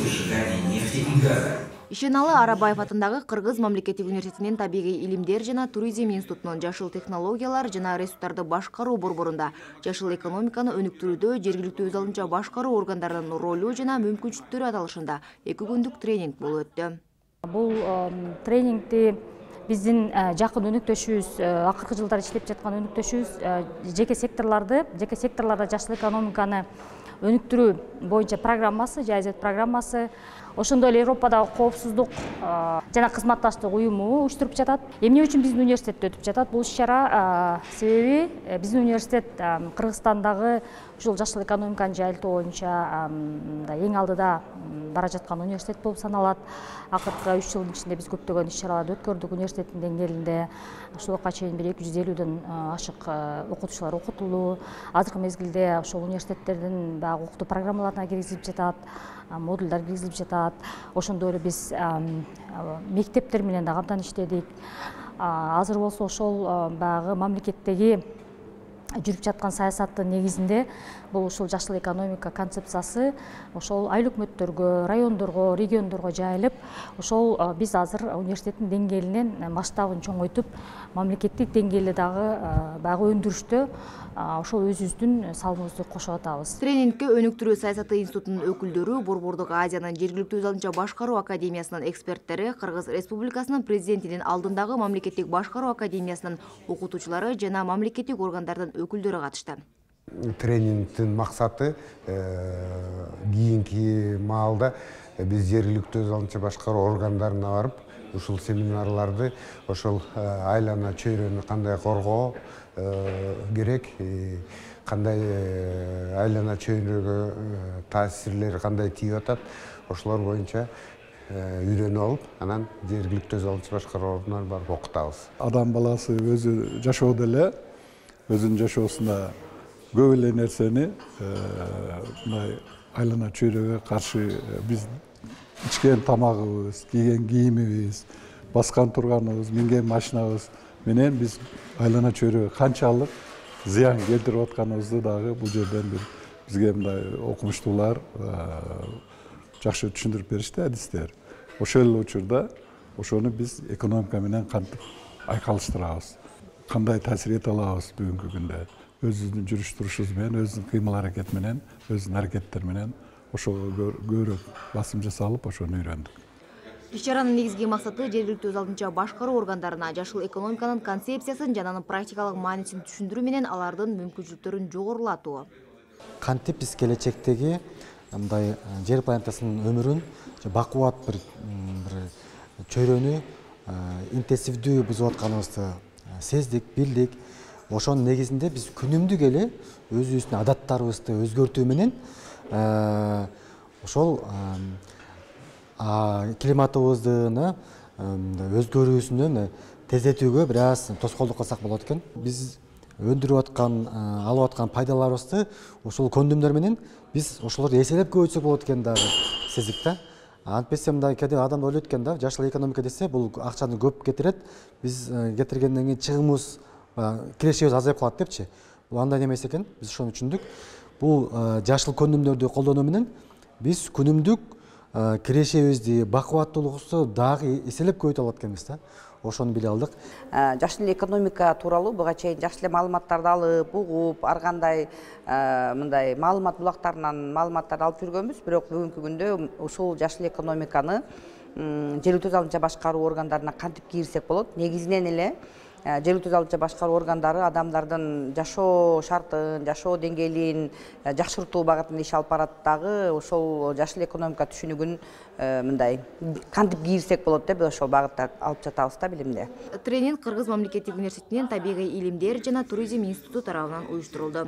сжигания нефти и газа. Ишеналы Арабаев атындагы Кыргыз мамлекеттик университетинин табигый илимдер жана туризм институтунун жашыл технологиялар жана ресурстарды башкаруу борборунда жашыл экономиканы өнүктүрүүдө жергиликтүү өз алдынча башкаруу органдарынын ролу жана мүмкүнчүлүктөрү аталышында 2 күндүк тренинг болуп өттү. Бул тренингти биздин жакын өнөктөшүбүз, акыркы жылдары иштеп жаткан өнөктөшүбүз жеке секторларда жашыл экономиканы өнүктүрүү боюнча программасы, жайзет программасы, ошондой эле Европадагы коопсуздук жана кызматташтык уюму уюштуруп жатат. Эмне үчүн биздин университетте өтүп жатат бул иш-чара? Себеби биздин университет Кыргызстандагы ушул жашыл экономиканы жайылтуу боюнча эң алдыда бара жаткан университет болуп саналат. Акыркы 3 жылдын ичинде биз көптөгөн иш-чараларды өткөрдүк университеттин деңгээлинде. Ушулга чейин 250-ден ашык окутуучулар окутулду. Азыркы мезгилде ошол университеттердин баягы окутуу программаларына киргизилип жатат, модульдар киргизилип жатат. Ошондой эле биз мектептер менен да абдан иштедик. Азыр болсо ошол баягы мамлекеттеги жүрүп жаткан саясаттын негизинде бул ушул жашыл экономика концепциясы ошол айыл өкмөттөргө, райондорго, региондорго жайылып, ошол биз азыр университеттин деңгээлинен масштабын чоңойтуп, мамлекеттик деңгээлде дагы баягы өндүрүштө ошол өзүбүздүн салымыбызды кошуп атабыз. Тренингке өнүктүрүү саясаты институтунун өкүлдөрү, Борбордук Азиянын жергиликтүү өз алдынча башкаруу академиясынын эксперттери, Кыргыз Республикасынын президентинин алдындагы мамлекеттик башкаруу академиясынын окутуучулары жана мамлекеттик органдардын өкүлдөрү катышты. Тренингтин максаты кийинки маалда биз жергиликтүү өз алдынча башкаруу органдарына барып, ушул семинарларды ошол айлана чөйрөнү кандай коргоо керек, кандай айлана чөйрөгө таасирлери кандай тийип атат, ошолор боюнча үйрөнүп алып, анан жергиликтүү өз алдынча башкаруу органдарына барып окутабыз. Адам баласы өзү жашоодо эле өзүнүн жашоосунда көп эле нерсени мындай айлана чөйрөгө каршы биз ичкен тамагыбыз, кийген кийимибиз, баскан турганыбыз, минген машинабыз менен биз айлана чөйрөгө канчалык зыян келтирип атканыбызды дагы бул жерден бизге мындай окумуштуулар жакшы түшүндүрүп беришти, адистер. Ошол эле учурда ошону биз экономика менен кантип айкалыштырабыз, кандай таасир эте алабыз бүгүнкү күндө, өзүбүздүн жүрүш турушубуз менен, өзүбүздүн кыймыл-аракет менен, өзүбүздүн аракеттер менен ошого көбүрөөк басым жасалып, ошону үйрөндүк. Иш-чаранын негизги максаты жергиликтүү өз алдынча башкаруу органдарына жашыл экономиканын концепциясын жана анын практикалык маанисин түшүндүрүү менен алардын мүмкүнчүлүктөрүн жогорулатуу. Кантип биз келечектеги мындай жер планетасынын өмүрүн бакубат бир чөйрөнү интенсивдүү бузуп атканыбызды сездик, билдик. Ошонун негизинде биз күнүмдүк эле өзүбүздүн адаттарыбызды өзгөртүү менен ошол климатыбыздын өзгөрүүсүнөн тездетүүгө бир аз тоскоолдук кылсак болот экен. Биз өндүрүп аткан, алып аткан пайдаларыбызды ошол көндүмдөр менен биз ошолорду эселеп көбөйтсөк болот экен дагы сездик да. Антпесе мындай кээде адам ойлойт экен да, жашыл экономика десе бул акчаны көп кетирет, биз кетиргенден кийин чыгымыбыз, кирешибиз азайып калат депчи. Бул андай эмес экен, биз ошону түшүндүк. Бул жашыл көндүмдөрдү колдонуу менен биз күнүмдүк кирешибизди, бакубаттуулугубузду дагы эселеп көбөйтө алат экенбиз да. Ошону биле алдык. Жашыл экономика тууралуу буга чейин жакшы эле маалыматтарды алып, угуп, ар кандай мындай маалымат булактарынан маалыматтарды алып жүргөнбүз, бирок бүгүнкү күндө ушул жашыл экономиканы жергиликтүү өз алдынча башкаруу органдарына кантип кийирсек болот? Негизинен эле жергиликтүү өз алдынча башкаруу органдары адамдардын жашоо шартын, жашоо деңгээлин жакшыртуу багытында иш алып барат дагы, ошол жашыл экономика түшүнүгүн мындай кантип кийирсек болот деп ошол багытта алып жатабыз да билимди. Тренинг Кыргыз мамлекеттик университетинин табигый илимдер жана туризм институту тарабынан уюштурулду.